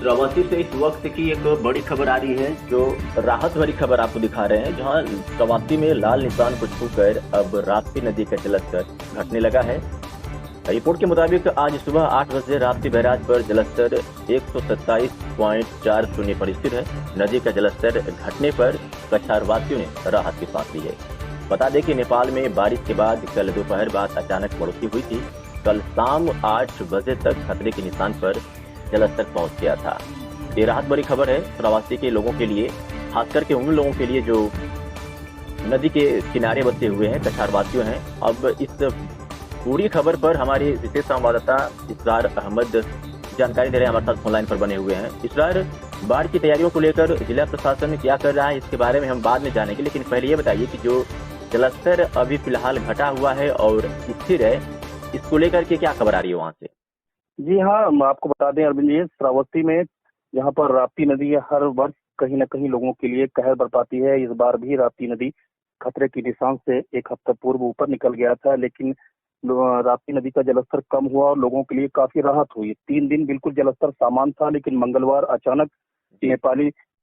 श्रावस्ती से इस वक्त की एक बड़ी खबर आ रही है, जो राहत भरी खबर आपको दिखा रहे हैं, जहां श्रावस्ती में लाल निशान को छूकर अब राप्ती नदी का जलस्तर घटने लगा है। रिपोर्ट के मुताबिक आज सुबह 8 बजे राप्ती बैराज पर जलस्तर 127.40 पर स्थिर है। नदी का जलस्तर घटने पर कछारवासियों ने राहत की सांस ली है। बता दें कि नेपाल में बारिश के बाद कल दोपहर बाद अचानक बढ़ोतरी हुई थी। कल शाम 8 बजे तक खतरे के निशान पर जलस्तर पहुंच गया था। ये राहत भरी खबर है प्रवासी के लोगों के लिए, खासकर के उन लोगों के लिए जो नदी के किनारे बसे हुए हैं, कछारवासियों हैं। अब इस पूरी खबर पर हमारे विशेष संवाददाता इसरार अहमद जानकारी दे रहे हैं, हमारे साथ फोन लाइन पर बने हुए हैं। इसरार, बाढ़ की तैयारियों को लेकर जिला प्रशासन क्या कर रहा है, इसके बारे में हम बाद में जानेंगे, लेकिन पहले ये बताइए कि जो जलस्तर अभी फिलहाल घटा हुआ है और स्थिर है, इसको लेकर के क्या खबर आ रही है वहां से? जी हाँ, हम आपको बता दें अरविंद जी, श्रावस्ती में जहाँ पर राप्ती नदी हर वर्ष कहीं न कहीं लोगों के लिए कहर बरपाती है। इस बार भी राप्ती नदी खतरे के निशान से एक हफ्ता पूर्व ऊपर निकल गया था, लेकिन राप्ती नदी का जलस्तर कम हुआ और लोगों के लिए काफी राहत हुई। 3 दिन बिल्कुल जलस्तर सामान्य था, लेकिन मंगलवार अचानक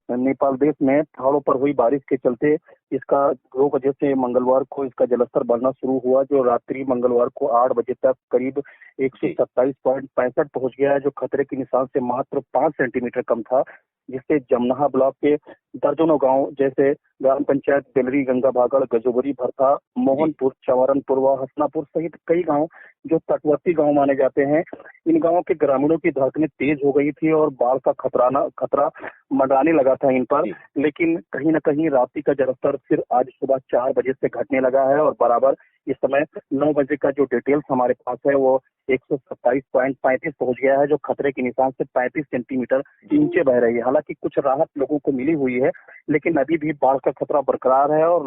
नेपाल देश में पहाड़ों पर हुई बारिश के चलते इसका 2 बजे से मंगलवार को इसका जलस्तर बढ़ना शुरू हुआ, जो रात्रि मंगलवार को 8 बजे तक करीब 127.65 पहुंच गया है, जो खतरे के निशान से मात्र 5 सेंटीमीटर कम था, जिससे जमनहा ब्लॉक के दर्जनों गांव जैसे ग्राम पंचायत बेलरी, गंगा भागड़, गजोबरी, भरथा, मोहनपुर, चंवरनपुर व हसनापुर सहित कई गांव जो तटवर्ती गांव माने जाते हैं, इन गांवों के ग्रामीणों की धड़कनें तेज हो गई थी और बाढ़ का खतरा मंडराने लगा था इन पर। लेकिन कहीं न कहीं राप्ती का जलस्तर फिर आज सुबह 4 बजे से घटने लगा है और बराबर इस समय 9 बजे का जो डिटेल्स हमारे पास है वो 127.35 पहुंच गया है, जो खतरे के निशान से 35 सेंटीमीटर नीचे बह रही है। हालांकि कुछ राहत लोगों को मिली हुई है, लेकिन अभी भी बाढ़ का खतरा बरकरार है और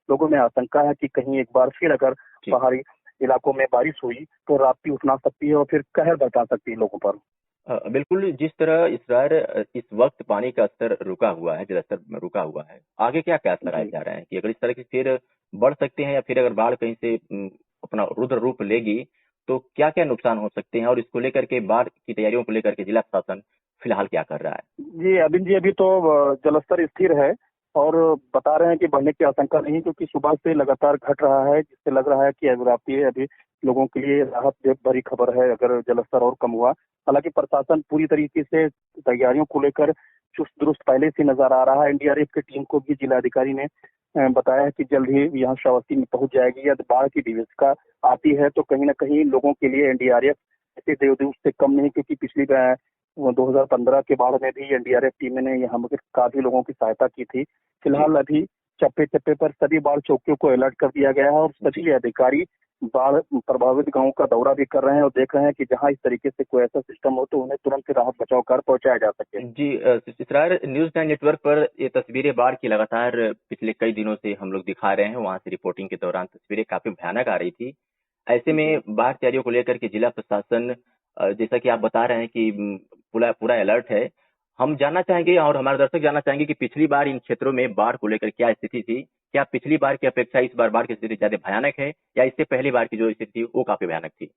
लोगों में आशंका है कि कहीं एक बार फिर अगर पहाड़ी इलाकों में बारिश हुई तो राप्ती उठना सकती है और फिर कहर बरपा सकती है लोगों पर। बिल्कुल, जिस तरह इस वक्त पानी का स्तर रुका हुआ है, जलस्तर रुका हुआ है, आगे क्या कयास लगाए जा रहे हैं कि अगर इस तरह की फिर बढ़ सकते हैं या फिर अगर बाढ़ कहीं से अपना रुद्र रूप लेगी तो क्या क्या नुकसान हो सकते हैं, और इसको लेकर के बाढ़ की तैयारियों को लेकर के जिला प्रशासन फिलहाल क्या कर रहा है? जी अरविंद जी, अभी तो जलस्तर स्थिर है और बता रहे हैं कि बढ़ने की आशंका नहीं, क्योंकि सुबह से लगातार घट रहा है, जिससे लग रहा है कि राप्ती अभी लोगों के लिए राहत भरी खबर है अगर जलस्तर और कम हुआ। हालांकि प्रशासन पूरी तरीके से तैयारियों को लेकर चुस्त दुरुस्त पहले से नजर आ रहा है। एनडीआरएफ की टीम को भी जिलाधिकारी ने बताया है कि जल्द ही यहाँ श्रावस्ती में पहुंच जाएगी। यदि बाढ़ की विभीषिका आती है तो कहीं न कहीं लोगों के लिए एनडीआरएफ ऐसे देवदूत से कम नहीं, क्योंकि पिछली 2015 के बाढ़ में भी एनडीआरएफ टीम ने यहाँ काफी लोगों की सहायता की थी। फिलहाल अभी चप्पे चप्पे पर सभी बाढ़ चौकियों को अलर्ट कर दिया गया है और सभी अधिकारी बाढ़ प्रभावित गांवों का दौरा भी कर रहे हैं और देख रहे हैं कि जहां इस तरीके से कोई ऐसा सिस्टम हो तो उन्हें तुरंत राहत बचाव कर पहुंचाया जा सके। जी, इसरार न्यूज 9 नेटवर्क पर ये तस्वीरें बाढ़ की लगातार पिछले कई दिनों से हम लोग दिखा रहे हैं। वहां से रिपोर्टिंग के दौरान तस्वीरें काफी भयानक आ रही थी। ऐसे में बाढ़ तैयारियों को लेकर के जिला प्रशासन, जैसा कि आप बता रहे हैं कि पूरा अलर्ट है। हम जानना चाहेंगे और हमारे दर्शक जानना चाहेंगे कि पिछली बार इन क्षेत्रों में बाढ़ को लेकर क्या स्थिति थी। क्या पिछली बार की अपेक्षा इस बार बाढ़ की स्थिति ज्यादा भयानक है, या इससे पहली बार की जो स्थिति थी वो काफी भयानक थी?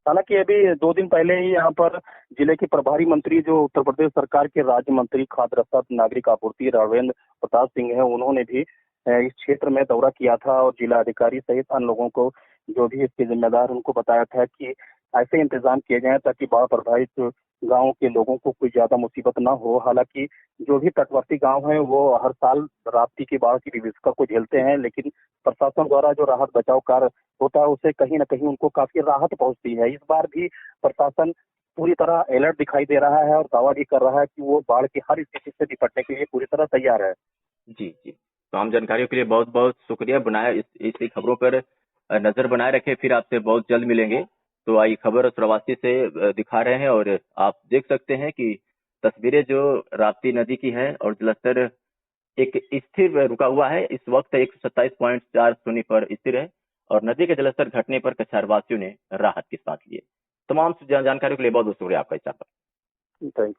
हालांकि अभी 2 दिन पहले ही यहाँ पर जिले के प्रभारी मंत्री, जो उत्तर प्रदेश सरकार के राज्य मंत्री खाद्य रसद नागरिक आपूर्ति राघवेंद्र प्रताप सिंह है, उन्होंने भी इस क्षेत्र में दौरा किया था और जिला अधिकारी सहित अन्य लोगों को, जो भी इसके जिम्मेदार, उनको बताया था कि ऐसे इंतजाम किए जाएं ताकि बाढ़ प्रभावित गाँव के लोगों को कोई ज्यादा मुसीबत ना हो। हालांकि जो भी तटवर्ती गांव है वो हर साल राप्ती की बाढ़ की विभीषिका को झेलते हैं, लेकिन प्रशासन द्वारा जो राहत बचाव कार्य होता है उससे कहीं न कहीं उनको काफी राहत पहुंचती है। इस बार भी प्रशासन पूरी तरह अलर्ट दिखाई दे रहा है और दावा भी कर रहा है कि वो बाढ़ की हर स्थिति से निपटने के लिए पूरी तरह तैयार है। जी जी, तमाम जानकारियों के लिए बहुत बहुत शुक्रिया। इसी खबरों पर नजर बनाए रखें, फिर आपसे बहुत जल्द मिलेंगे। तो आई खबर श्रावस्ती से दिखा रहे हैं और आप देख सकते हैं कि तस्वीरें जो राप्ती नदी की है और जलस्तर एक स्थिर रुका हुआ है, इस वक्त 127.40 पर स्थिर है और नदी के जलस्तर घटने पर कछारवासियों ने राहत की सांस ली है। तमाम जानकारियों के लिए बहुत बहुत शुक्रिया आपका। इस थैंक यू।